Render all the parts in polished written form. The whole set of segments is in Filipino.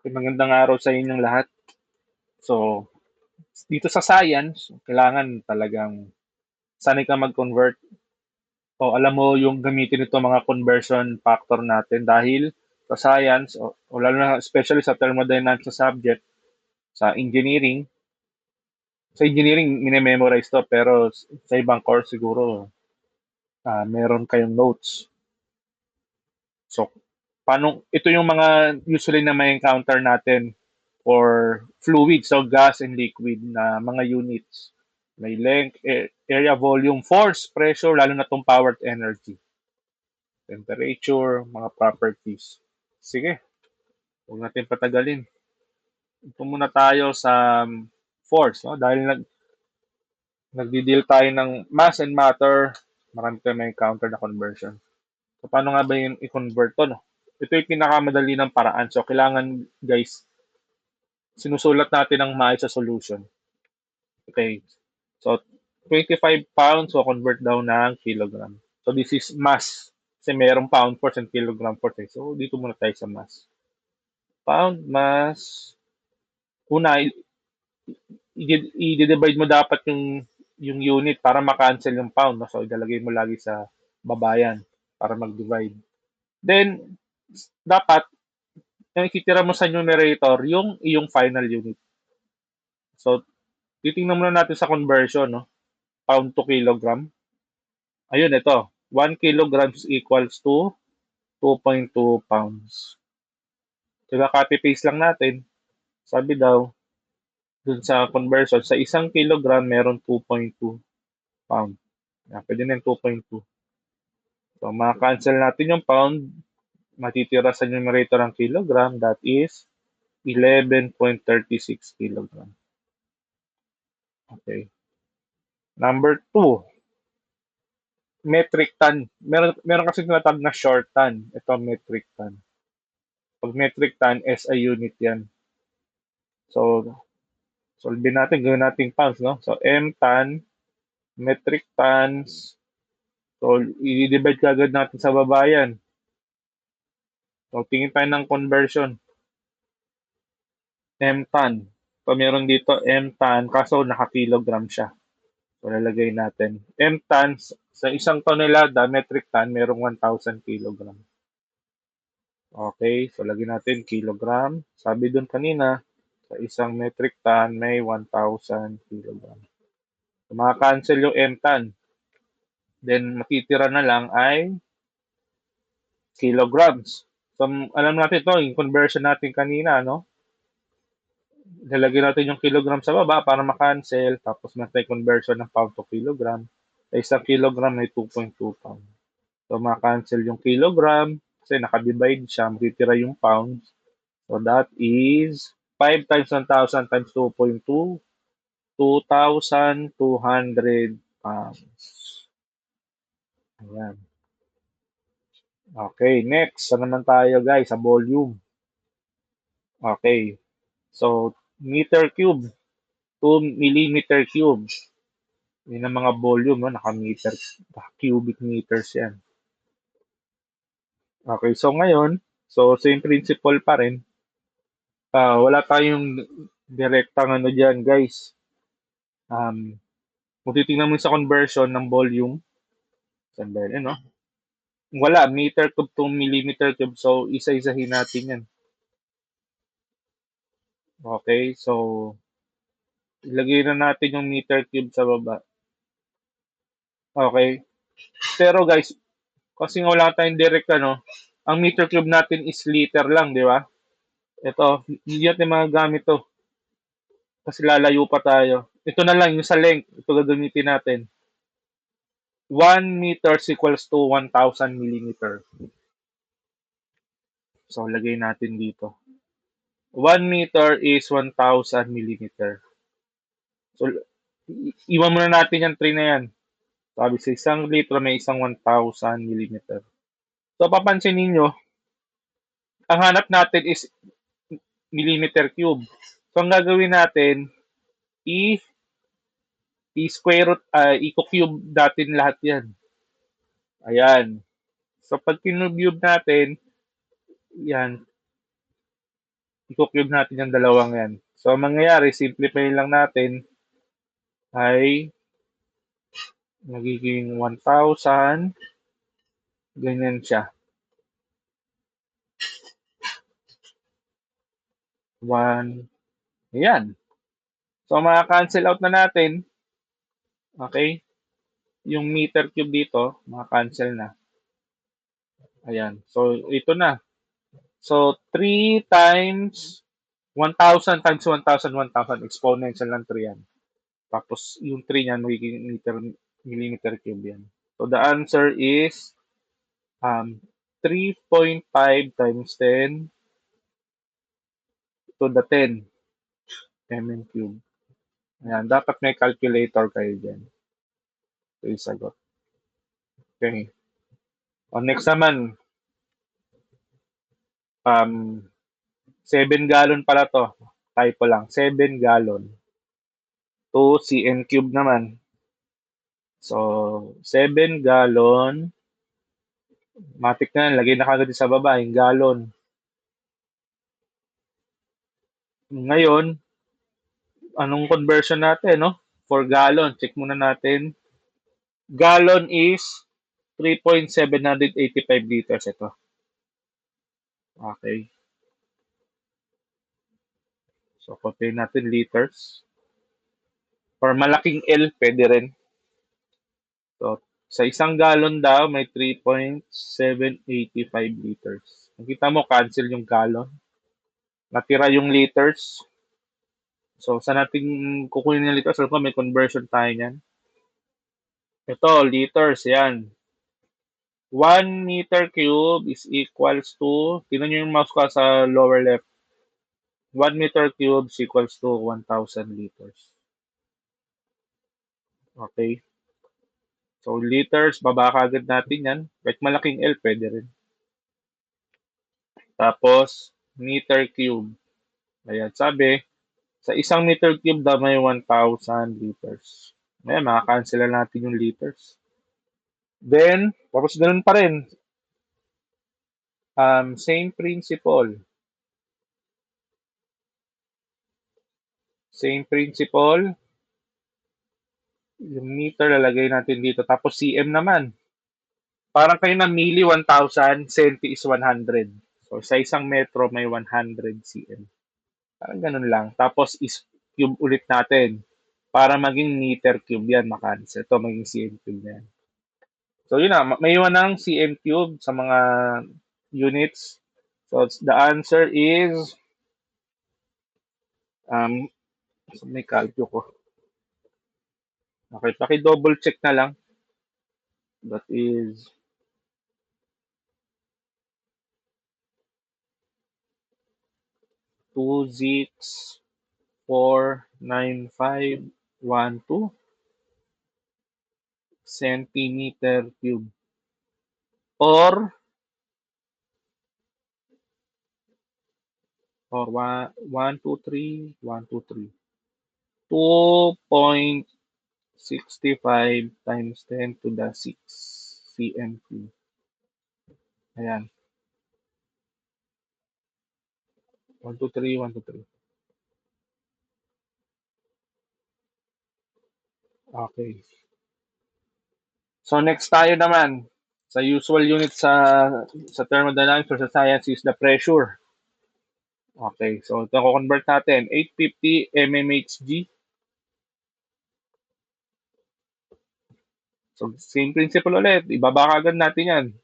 Magandang araw sa inyong lahat. So, dito sa science, kailangan talagang sanay ka mag-convert o alam mo yung gamitin ito mga conversion factor natin dahil sa science o lalo na especially sa thermodynamics na subject, sa engineering, mine-memorize to pero sa ibang course siguro meron kayong notes. So, ito yung mga usually na may encounter natin or fluid, so gas and liquid na mga units. May length, area, volume, force, pressure, lalo na itong power at energy, temperature, mga properties. Sige, huwag natin patagalin. Ito muna tayo sa force, no? Dahil nagdi-deal tayo ng mass and matter, marami tayong may encounter na conversion. So, paano nga ba yung i-convert to, no? Ito yung pinakamadali ng paraan. So, kailangan, guys, sinusulat natin ang maayos sa solution. Okay. So, 25 pounds so convert daw ng kilogram. So, this is mass. Kasi merong pound force and kilogram force. Eh. So, dito muna tayo sa mass. Pound mass. Una, i-divide mo dapat yung unit para ma-cancel yung pound. No? So, ilalagay mo lagi sa babayan para mag-divide. Then, dapat, yung ititira mo sa numerator, yung iyong final unit. So, titingnan muna natin sa conversion, no? Pound to kilogram. Ayun, ito. 1 kilograms equals to 2.2 pounds. Kaya copy paste lang natin. Sabi daw, dun sa conversion, sa 1 kilogram, meron 2.2 pound. Yan, pwede na yung 2.2. So, maka-cancel natin yung pound. Matitira sa numerator ng kilogram. That is 11.36 kilogram. Okay. Number 2, metric ton. Meron kasi tinatawag na short ton. Ito, metric ton. Pag metric ton, SI unit yan. So, solve natin, gawin natin pounds, no? So, M tan, metric tons. So, i-divide kagad natin sa babayan. So, tingin tayo ng conversion. M tan. So, meron dito M tan, kaso naka-kilogram siya. So, lalagay natin. M tons, sa isang tonelada, metric ton, merong 1,000 kilogram. Okay, so lagyan natin kilogram. Sabi dun kanina, sa isang metric ton, may 1,000 kilogram. So, maka-cancel yung M ton. Then, matitira na lang ay kilograms. So, alam natin ito, yung conversion natin kanina, no? Lalagyan natin yung kilogram sa baba para ma-cancel. Tapos, natin conversion ng pound to kilogram. Sa isang kilogram may 2.2 pound. So, ma-cancel yung kilogram kasi naka-divide siya. Matitira yung pounds. So, that is 5 times 1,000 times 2.2, 2,200 pounds. Ayan. Okay, next. Saan naman tayo guys? Sa volume. Okay. So, meter cube, 2 millimeter cube. Yun ang mga volume, no? Naka-meter, cubic meters yan. Okay, so ngayon, so same principle pa rin. Wala tayong direktang ano dyan, guys. Kung titingnan mo sa conversion ng volume, saan ba yun, no? Wala, meter cube to millimeter cube. So, isa-isahin natin yan. Okay, so, ilagay na natin yung meter cube sa baba. Okay. Pero guys, kasi nga wala tayong direct ano, ang meter cube natin is liter lang, di ba? Ito, hindi natin magagamit to kasi lalayo pa tayo. Ito na lang, yung sa length, ito gagamitin natin. 1 meter equals to 1,000 millimeter. So, lagay natin dito. 1 meter is 1,000 millimeter. So, iwan muna natin yung 3 na yan. Sabi sa isang litro may isang 1,000 millimeter. So, papansin ninyo, ang hanap natin is millimeter cube. So, ang gagawin natin, i-square root, i-cube natin lahat yan. Ayan. So, pag kinube natin, yan, i-cube natin yung dalawang yan. So, ang mangyayari, simplify lang natin ay magiging 1,000. Ganyan siya. 1. Ayan. So, maka-cancel out na natin. Okay? Yung meter cube dito, maka-cancel na. Ayan. So, ito na. So, 3 times 1,000 times 1,000, 1,000. Exponential ng 3 yan. Tapos, yung 3 niyan, magiging millimeter cube yan. So, the answer is 3.5 times 10 to the 10 mm cube. Ayan, dapat may calculator kayo dyan. Ito yung sagot. Okay. O, next naman, 7 gallon pala to. Typo lang. 7 gallon. 2 cm cube naman. So, 7 gallon. Matik na yan. Lagay na kagad sa baba. Yung gallon. Ngayon, anong conversion natin, no? For gallon. Check muna natin. Gallon is 3.785 liters ito. Okay. So, copy natin liters. For malaking L, pwede rin. So, sa isang gallon daw, may 3.785 liters. Nakita mo, cancel yung gallon. Natira yung liters. So, saan natin kukunin yung liters? Alam ko, may conversion tayo niyan. Ito, liters, yan. 1 meter cube is equals to, tingnan nyo yung mouse ko sa lower left. 1 meter cube is equals to 1,000 liters. Okay. So, liters, baba kagad natin yan. Kahit malaking L, pwede rin. Tapos, meter cube. Ayan, sabi, sa isang meter cube daw may 1,000 liters. Ayan, makakancel natin yung liters. Then, tapos ganun pa rin. Same principle. Same principle. Yung meter lalagay natin dito. Tapos cm naman. Parang kayo na milli 1,000, centi is 100. So, sa isang metro may 100 cm. Parang ganun lang. Tapos is cube ulit natin. Para maging meter cube yan, makancel. Ito, maging cm cube yan. So, yun na. May iwan ng cm cube sa mga units. So, the answer is, so may calcio ko. Okay, paki-double check na lang. That is 2649512 centimeter cube. Or 2.65 times 10 to the 6 cm cube. Ayan. 123, 123. Okay. So next tayo naman sa usual unit sa thermodynamics or sa science is the pressure. Okay, so ito ko-convert natin. 850 mmHg. So same principle ulit. Ibaba agad natin yan.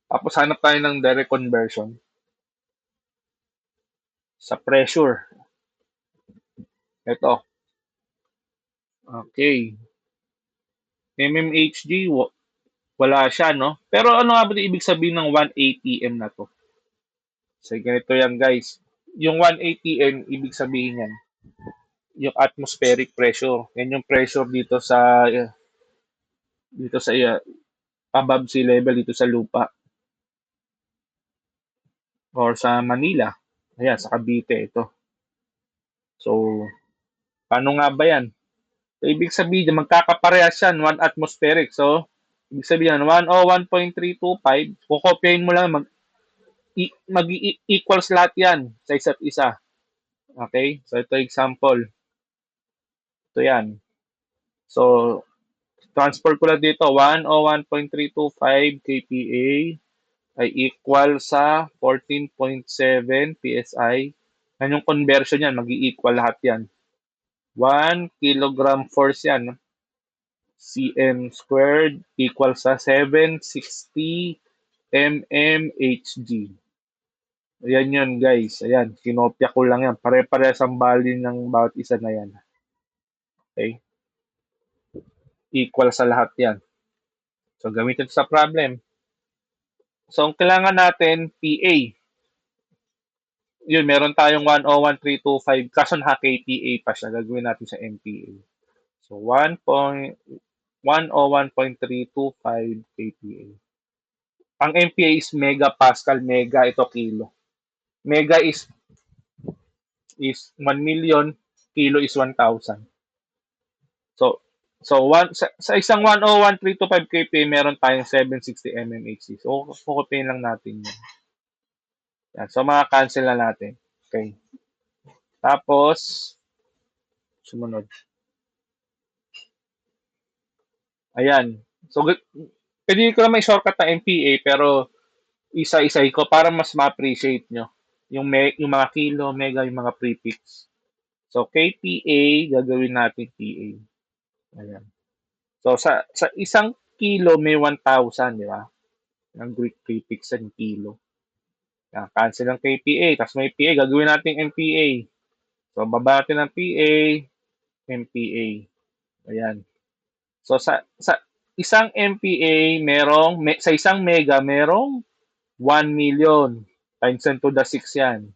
Tapos hanap tayo ng direct conversion sa pressure. Ito. Okay. mmHg, wala siya, no? Pero ano nga ba ibig sabihin ng 1 atm na to? So, ganito yan, guys. Yung 1 atm, ibig sabihin yan, yung atmospheric pressure. Yan yung pressure dito sa above sea level, dito sa lupa. Or sa Manila. Ayan, sa Cavite, ito. So, paano nga ba yan? So, ibig sabihin, magkakaparehas yan, 1 atmospheric. So, ibig sabihin, 101.325, kukopyahin mo lang, mag-equals lahat yan sa isa't isa. Okay? So, ito example. Ito yan. So, transfer ko lang dito, 101.325 kPa ay equal sa 14.7 PSI. Yan yung conversion yan, mag-i-equal lahat yan. 1 kilogram force yan, cm squared equal sa 760 mmHg. Ayan yun guys. Ayan, kinopya ko lang yan. Pare-parehas ang value ng bawat isa na yan. Okay? Equal sa lahat yan. So, gamitin sa problem. So, ang kailangan natin, PA. Yun, meron tayong 101.325. Kaso naka-KPA pa siya. Gagawin natin sa MPA. So, 101.325 kPa. Ang MPA is megapascal. Mega, ito kilo. Mega is 1 million. Kilo is 1,000. So, sa isang 101.325 kPa, meron tayong 760 mmHg. So, kukupiin lang natin yun. Yan. So, cancel na natin. Okay. Tapos, sumunod. Ayan. So, pwede ko na may shortcut na MPA, pero isa-isay ko para mas ma-appreciate nyo. Yung mga kilo, mega, yung mga prefix. So, KPA, gagawin natin PA. Ayan. So, sa isang kilo, may 1,000, di ba? Ang Greek prefix sa kilo. Yan, cancel ang KPA. Tapos may PA, gagawin natin MPA. So, baba natin ng PA, MPA. Ayan. So, sa isang MPA, sa isang mega, merong 1 million times 10 to the 6 yan.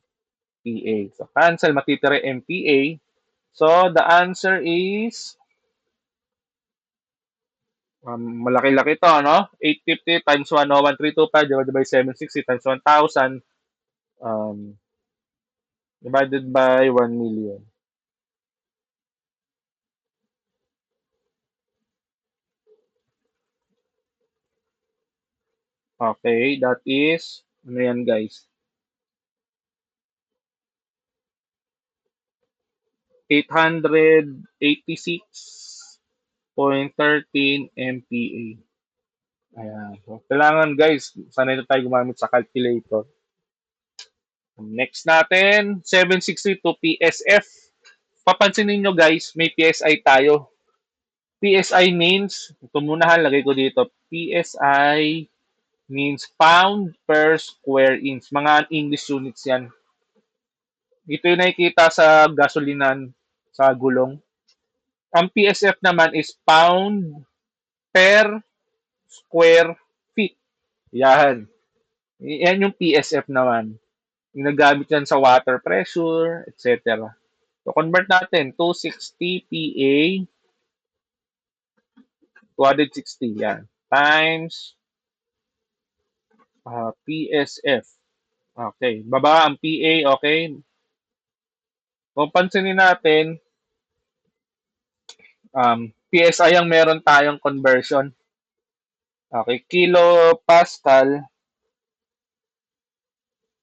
PA. So, cancel, matitira MPA. So, the answer is, malaki-laki to, no? 850 times 101,325 divided by 760 times 1,000 divided by 1 million. Okay, that is, ano yan guys? 886.13 MPa. Ayan. So, kailangan guys, sanay na tayo gumamit sa calculator. Next natin, 762 PSF. Papansinin nyo guys, may PSI tayo. PSI means, ito muna lagay ko dito, PSI means pound per square inch. Mga English units yan. Ito yung nakikita sa gasolinan, sa gulong. Ang PSF naman is pound per square feet. Yan. Yan yung PSF naman. Yung nagamit yan sa water pressure, etc. So, convert natin. 260 PA, 260, yan. Times PSF. Okay. Baba ang PA, okay. Kung pansinin natin, PSI ang meron tayong conversion. Okay. Kilopascal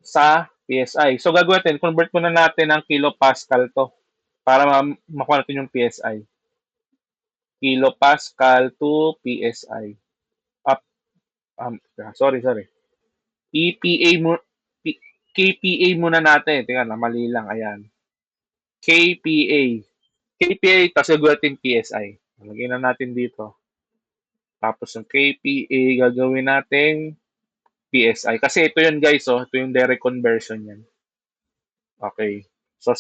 sa PSI. So, gagawin natin, convert muna natin ng kilopascal to para makuha natin yung PSI. Kilopascal to PSI. Up, sorry. EPA mo, KPA muna natin. Tingnan na, mali lang. Ayan. KPA. KPA, tapos gagawin natin PSI. Lagyan na natin dito. Tapos yung KPA, gagawin natin PSI. Kasi ito yun guys, oh. Ito yung direct conversion yan. Okay. So,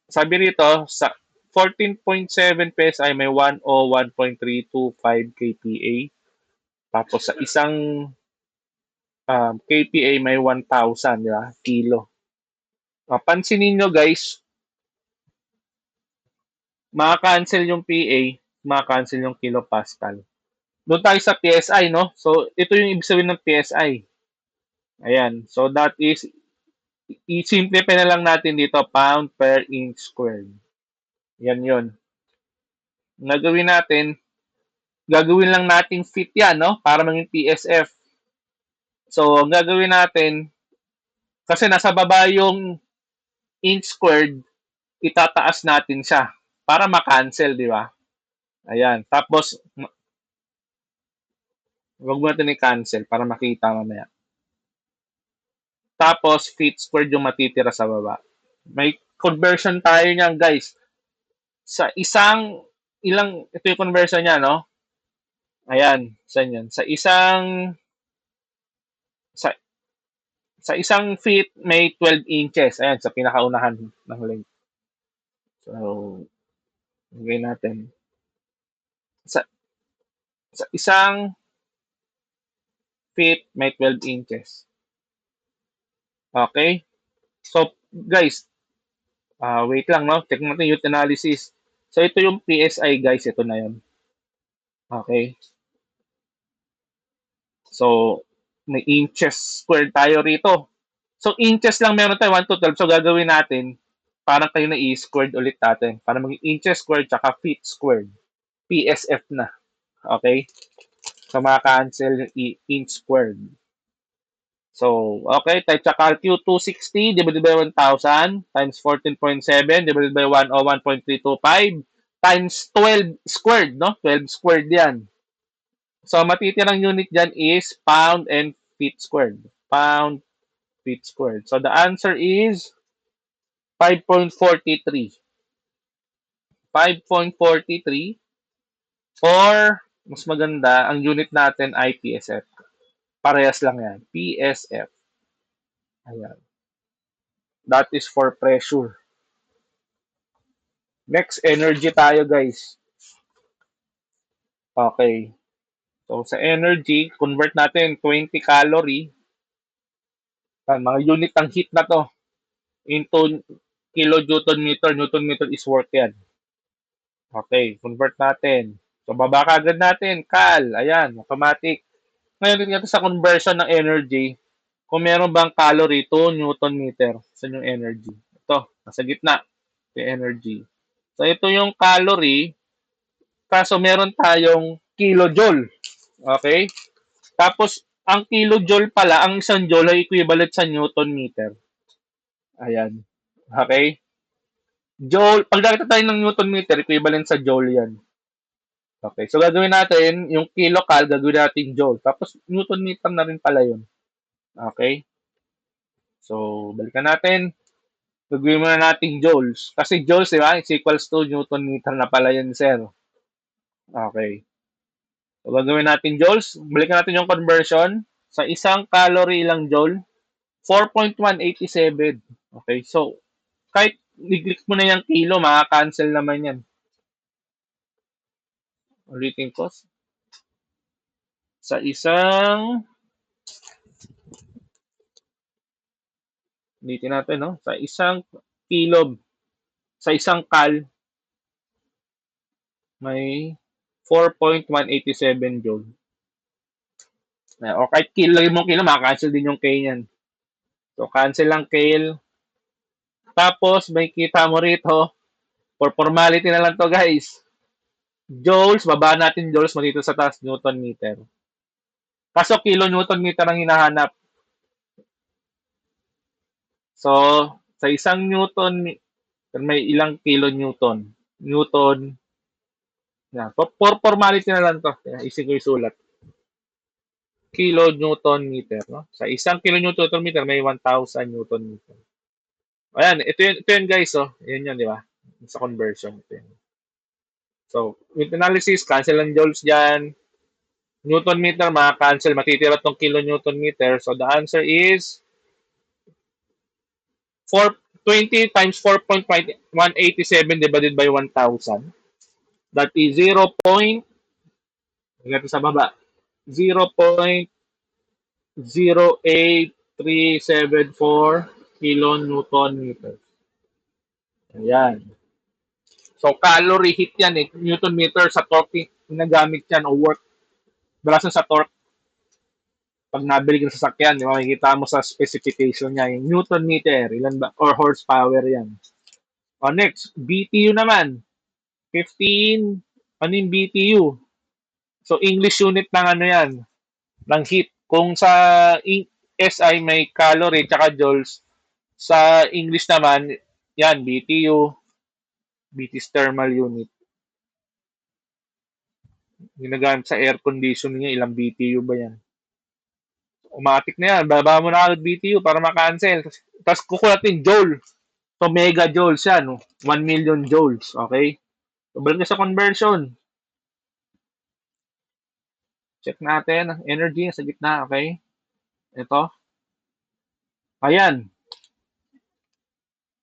sabi rito, sa 14.7 PSI, may 101.325 kPa. Tapos sa isang kPa, may 1,000, di ba? Kilo. Pansinin nyo guys, maka-cancel yung PA, maka-cancel yung kilopascal. Doon tayo sa PSI, no? So, ito yung ibig sabihin ng PSI. Ayan. So, that is, i-simplify na lang natin dito, pound per inch squared. Yan yun. Gagawin lang natin feet yan, no? Para maging PSF. So, ang gagawin natin, Kasi nasa baba yung inch squared, itataas natin siya para ma-cancel, di ba? Ayan. Tapos, wag mo natin i-cancel para makita mamaya. Tapos, feet squared yung matitira sa baba. May conversion tayo niyan, guys. Sa isang, ito yung conversion niya, no? Ayan, saan yan? Sa, sa isang feet, may 12 inches. Ayan, sa pinakaunahan ng length. So, lagay natin. Sa, sa isang feet, may 12 inches. Okay? So, guys, wait lang, no? Check natin yung analysis. So, ito yung PSI, guys. Ito na yun. Okay? So, may inches squared tayo rito. So, inches lang meron tayo, 1 to 12. So, gagawin natin, parang kayo na i-squared ulit natin. Para maging inches squared tsaka feet squared. PSF na. Okay? So, maka-cancel yung inch squared. So, okay, type sa calcu 260 divided by 1,000 times 14.7 divided by 101.325 times 12 squared, no? 12 squared yan. So, matitirang unit dyan is pound and feet squared. Pound, feet squared. So, the answer is 5.43. 5.43 or mas maganda, ang unit natin ay PSF. Parehas lang yan. PSF. Ayan. That is for pressure. Next, energy tayo, guys. Okay. So, sa energy, convert natin 20 calorie. Mga unit ng heat na to into kilonewton meter. Newton meter is work yan. Okay, convert natin. So, baba ka agad natin. Cal, ayan, automatic. Ngayon, tingnan sa conversion ng energy. Kung meron bang calorie to newton meter sa yung energy. Ito, nasa gitna. Yung energy. So, ito yung calorie. Kaso, meron tayong kilojoule. Okay? Tapos, ang kilojoule pala, ang isang joule ay equivalent sa newton meter. Ayan. Okay? Joule, pag nakita tayo ng newton meter, equivalent sa joule yan. Okay. So, gagawin natin, yung kilocal, gagawin natin joule. Tapos, newton meter na rin pala yun. Okay? So, balikan natin. Gagawin muna natin joules. Kasi joules, di ba? Is equals to newton meter na pala yun, sir. Okay. So, gagawin natin joules. Balikan natin yung conversion. Sa isang calorie ilang joule? 4.187. Okay. So, kahit i-click mo na yung kilo, makaka-cancel naman yan. Ulitin ko. Sa isang, ulitin natin, no? Sa isang kilo, sa isang cal, may 4.187 joule. O kahit kilo, lagay mo kilo, makaka-cancel din yung K niyan. So, cancel lang kale. Tapos, may kita mo rito, for formality na lang to guys. Joules, baba natin joules mo dito sa taas, Newton meter. Kaso, kilo Newton meter ang hinahanap. So, sa isang Newton, may ilang kilo Newton. Newton. Yan. For formality na lang to. Isig ko isulat. Kilo Newton meter. No? Sa isang kilo Newton meter, may 1,000 Newton meter. Ayan, ito yun guys. Oh. Yan yun, di ba? Sa conversion. Ito yun. So, with analysis, cancel ang joules dyan. Newton meter, maka-cancel. Matitira tong kilonewton meter. So, the answer is 420 times 4.187 divided by 1,000. That is 0. Ito sa baba. 0.08374 kilonewton meter. Ayan. So, calorie heat yan eh. Newton meter sa torque ginagamit yan o work. Balasan sa torque. Pag nabili ka ng sasakyan, di ba, makikita mo sa specification niya, yung Newton meter, ilan ba, or horsepower yan. O next, BTU naman. 15, ano yung BTU? So, English unit ng ano yan, ng heat. Kung sa SI may calorie tsaka joules. Sa English naman, yan, BTU, BT's thermal unit. Ginagamit sa air conditioning niya, ilang BTU ba yan? Automatic na yan. Baba mo na agad BTU para ma-cancel. Tapos kukulatin joule. So, megajoules yan. No? 1 million joules. Okay? So, balik na sa conversion. Check natin ang energy sa gitna. Okay? Ito. Ayan.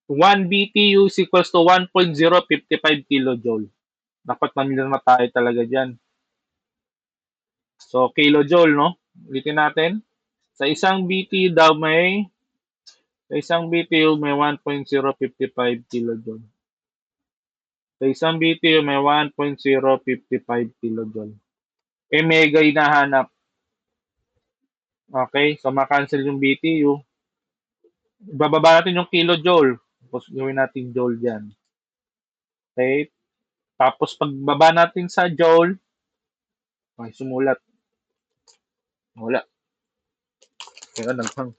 1 BTU is equals to 1.055 kilojoule. Dapat mamili na tayo talaga dyan. So, kilojoule, no? Ulitin natin. Sa isang BTU daw sa isang BTU may 1.055 kilojoule. Sa isang BTU may 1.055 kilojoule. Eh, mega hinahanap. Okay? So, makancel yung BTU. Bababa natin yung kilojoule. Tapos, gawin natin joule dyan. Okay? Tapos, pagbaba natin sa joule, okay, sumulat. Wala. Kaya naghang.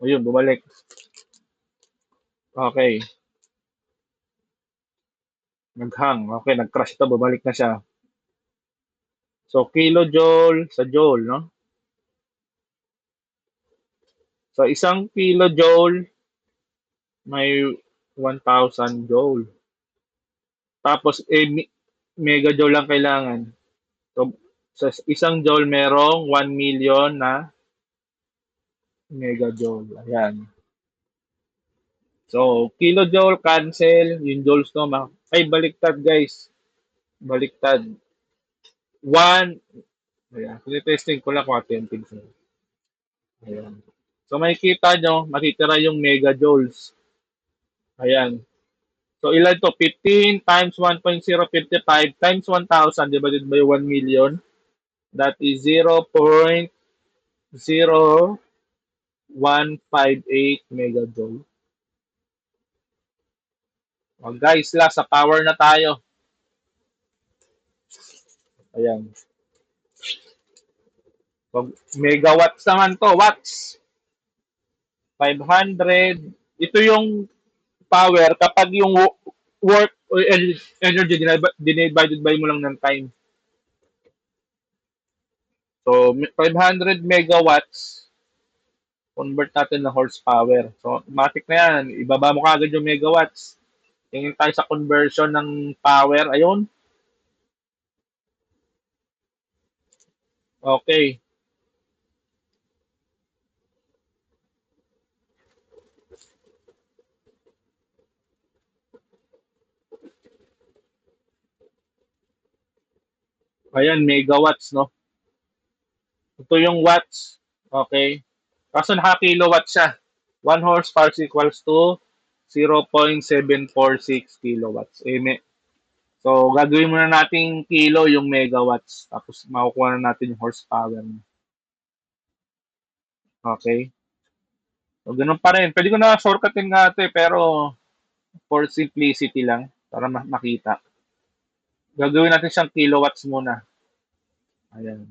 O yun, bumalik. Okay. Naghang. Okay, nag-crash ito. Bumalik na siya. So, kilojoule sa joule, no? So, isang kilojoule may 1,000 joule. Tapos, megajoule lang kailangan. So, sa isang joule merong 1 million na megajoule. Ayan. So, kilojoule cancel. Yung joules no. Ay, baliktad guys. Baliktad. 1. Ayan. Testing ko lang kung authentic. Ayan. So, makikita nyo, matitira yung megajoules. Ayan. So, ilan to? 15 times 1.055 times 1,000 divided by 1 million. That is 0.0158 megajoule. O guys, sa power na tayo. Ayan. So, megawatts naman to. Watts. 500. Ito yung power kapag yung work or energy divided by mo lang ng time. So, 500 megawatts, convert natin na horsepower. So, automatic na yan. Ibaba mo kagad yung megawatts. Tingin tayo sa conversion ng power. Ayun. Okay. Ayan, megawatts, no? Ito yung watts. Okay. Kaso naka-kilowatts siya. 1 horsepower equals to 0.746 kilowatts. So, gagawin muna natin kilo yung megawatts. Tapos, makukuha na natin yung horsepower. Okay. So, ganun pa rin. Pwede ko na shortcutin nga ito pero for simplicity lang, para makita. Gagawin natin siyang kilowatts muna. Ayan.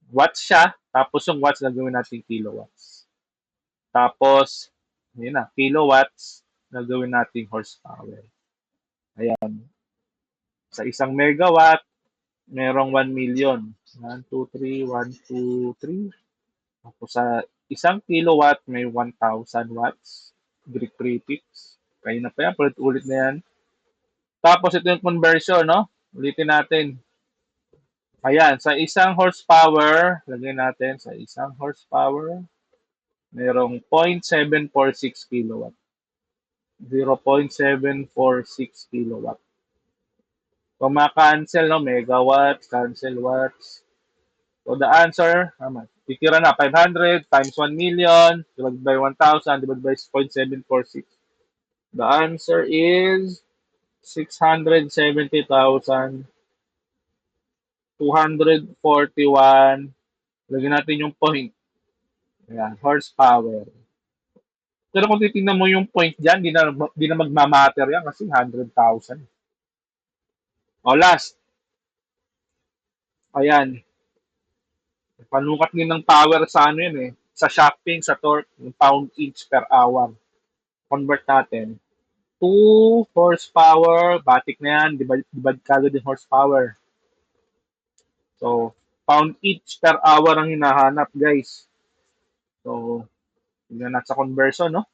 Watts siya, tapos yung watts gagawin natin kilowatts. Tapos, yun na, kilowatts, gagawin natin horsepower. Ayan. Sa isang megawatt, merong 1 million. 1, 2, 3, 1, 2, 3. Tapos sa isang kilowatt, may 1,000 watts. Greek prefix. Kaya na pa yan, ulit na yan. Tapos ito yung conversion, no? Ulitin natin. Ayan, sa isang horsepower, lagyan natin sa isang horsepower, merong 0.746 kilowatt. 0.746 kilowatt. Kung ma-cancel, no, megawatts, cancel watts. So the answer, titira na, 500 times 1 million, divided by 1,000, divided by 0.746. The answer is 670,241. Lagyan natin yung point. Ayan, horsepower. Pero kung titingnan mo yung point dyan, di na magmamatter yan kasi 100,000. O last. Ayan. Panukat din ng power sa ano yun eh. Sa shopping, sa torque, yung pound inch per hour. Convert natin. 2 horsepower, batik na yan, divide kagad yung horsepower. So, pound inch per hour ang hinahanap, guys. So, tignan natin sa conversion, no?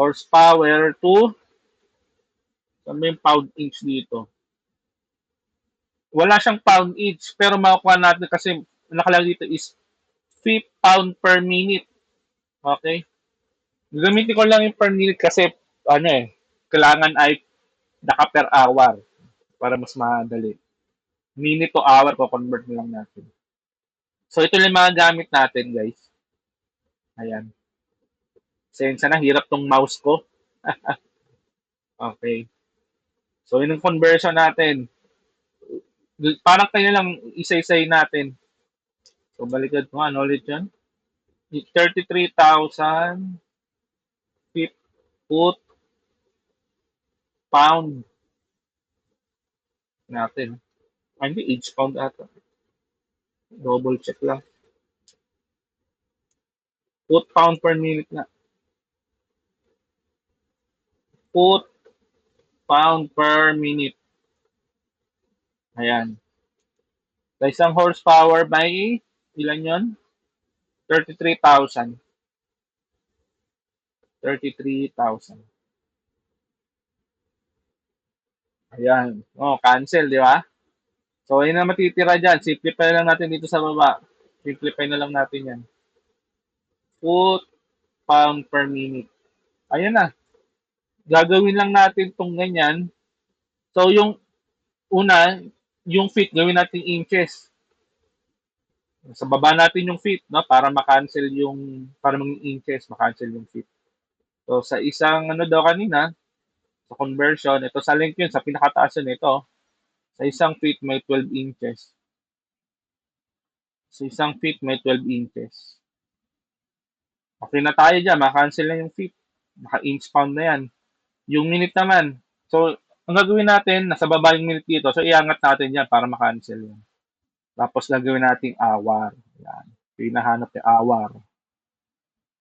Horsepower to, saan yung pound inch dito? Wala siyang pound inch, pero makukuha natin kasi nakalagay dito is feet pound per minute. Okay? Gagamitin ko lang yung per minute kasi ano eh, kailangan ay naka per hour para mas madali. Minute to hour ko convert na lang natin. So ito lang yung mga gamit natin, guys. Ayan. Sensya na, hirap tong mouse ko. Okay. So yun ang conversion natin. Parang kanya lang isa-isay natin. So baliktad ko nga, knowledge yun. 33,000 feet, foot, pound natin. Ay, hindi, each pound ata. Double check lang. Foot pound per minute na. Foot pound per minute. Ayan. Sa isang horsepower by ilan yon? 33,000. 33,000. Ayan. Oh, cancel, di ba? So, ayun na matitira dyan. Simplify lang natin dito sa baba. Simplify na lang natin yan. Foot pound per minute. Ayan na. Gagawin lang natin tong ganyan. So, yung una, yung feet, gawin natin inches. Sa baba natin yung feet, no? Para makancel yung, para maging inches, makancel yung feet. So, sa isang, ano daw kanina, sa conversion, ito sa link yun, sa pinakataas yun, ito. Sa isang feet, may 12 inches. Sa isang feet, may 12 inches. Okay na tayo dyan, makancel na yung feet. Naka-inch pound na yan. Yung minute naman, so, ang gagawin natin, nasa baba yung minute dito, so iangat natin yan para makancel yan. Tapos gagawin natin hour. Yan. Pinahanap yung hour.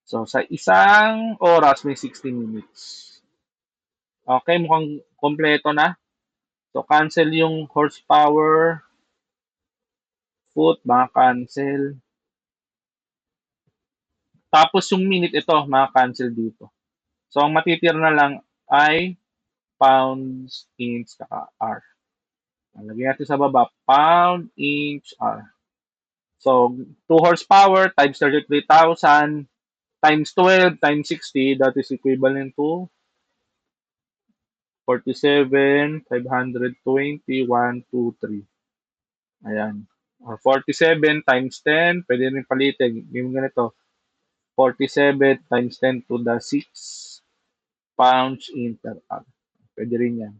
So, sa isang oras, may 60 minutes. Okay, mukhang kompleto na. So, cancel yung horsepower, foot, mga cancel. Tapos yung minute ito, mga cancel dito. So, ang matitira na lang ay pounds, inch, saka hour. Lagyan natin sa baba, pound, inch, hour. So, 2 horsepower times 33,000 times 12 times 60, that is equivalent to 47, 520, 1, 2, 3. Ayan. Or 47 times 10, pwede rin palitin. Yung ganito, 47 times 10 to the 6 pounds in per hour. Pwede rin yan.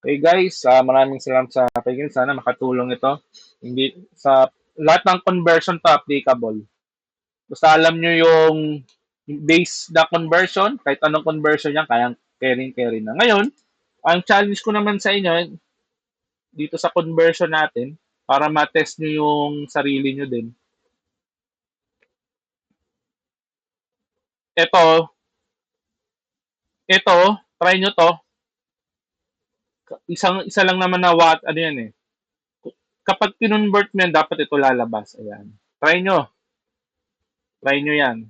Okay guys, maraming salamat sa pakikinig. Sana makatulong ito. Hindi sa lahat ng conversion to applicable. Basta alam nyo yung base na conversion, kahit anong conversion yan, kayang carry na. Ngayon, ang challenge ko naman sa inyo, dito sa conversion natin, para ma-test nyo yung sarili nyo din. Ito, try nyo to. Isa lang naman na watt, ano yan eh. Kapag kinonvert mo yan, dapat ito lalabas. Ayan. Try nyo. Try nyo yan.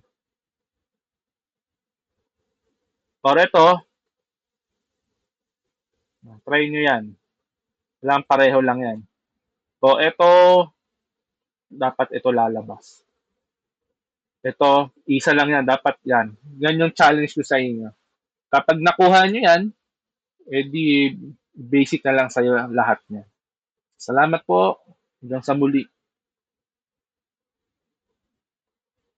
Or ito, try nyo yan. Lang pareho lang yan. So, ito, dapat ito lalabas. Ito, isa lang yan. Dapat yan. Yan yung challenge ko sa inyo. Kapag nakuha nyo yan, edi basic na lang sa'yo lahat niya. Salamat po. Hanggang sa muli.